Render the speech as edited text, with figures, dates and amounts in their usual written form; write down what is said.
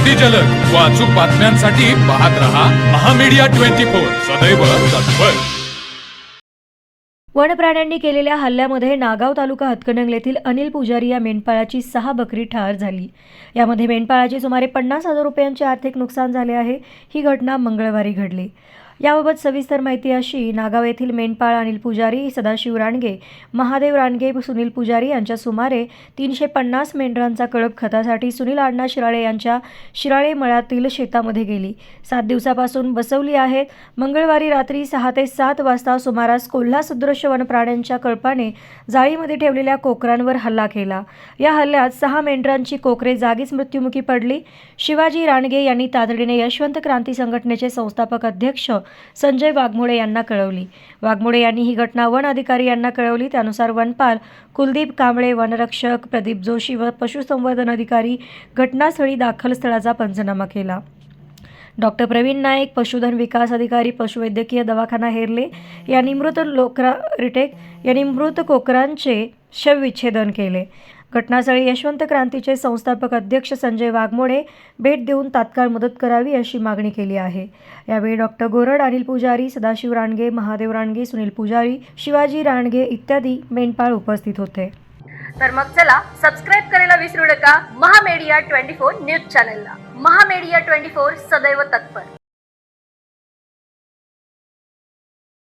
अगदी जलद व अचूक बातम्यांसाठी पाहत रहा महामीडिया 24 सदैव तत्पर। वन प्राण्यांनी केलेल्या हल्ल्यामध्ये नागाव तालुका हातकणंगले येथील अनिल पुजारी या मेंढपाळाची 6 बकरी ठार झाली। यामध्ये मेंढपाळाचे सुमारे 50,000 रुपयांचे आर्थिक नुकसान झाले आहे। ही घटना मंगळवारी घडली। याबाबत सविस्तर माहिती अशी, नागाव येथील मेंढपाळ अनिल पुजारी, सदाशिव राणगे, महादेव राणगे, सुनील पुजारी यांच्या सुमारे 350 मेंढरांचा कळप खतासाठी सुनील अण्णा शिराळे यांच्या शिराळे मळ्यातील शेतामध्ये गेली 7 दिवसापासून बसवली आहेत। मंगळवारी रात्री 6 ते 7 वाजता सुमारास कोल्हा सदृश्य वनप्राण्यांच्या कळपाने जाळीमध्ये ठेवलेल्या कोकरांवर हल्ला केला। या हल्ल्यात 6 मेंढरांची कोकरे जागीच मृत्युमुखी पडली। शिवाजी राणगे यांनी तातडीने यशवंत क्रांती संघटनेचे संस्थापक अध्यक्ष संजय वाघमोडे यांना कळवली। वाघमोडे यांनी ही घटना वन अधिकारी यांना कळवली। त्यानुसार वनपाल कुलदीप कांबळे, वनरक्षक प्रदीप जोशी व पशुसंवर्धन अधिकारी घटनास्थळी दाखल स्थळाचा पंचनामा केला। डॉक्टर प्रवीण नाईक, पशुधन विकास अधिकारी, पशुवैद्यकीय दवाखाना हेरले यांनी मृत कोकरांचे शवविच्छेदन केले। घटनास्थळी यशवंत क्रांतीचे संस्थापक अध्यक्ष संजय वाघमोडे भेट देऊन तात्काळ मदत करावी अशी मागणी केली आहे। यावेळी डॉक्टर गोरड, अनिल पुजारी, सदाशिव राणगे, महादेव राणगे, सुनील पुजारी, शिवाजी राणगे इत्यादी मेंढपाळ उपस्थित होते। तर मग चला सबस्क्राइब करायला विसरू नका महामीडिया 24 न्यूज चॅनलला। महामीडिया 24 सदैव तत्पर।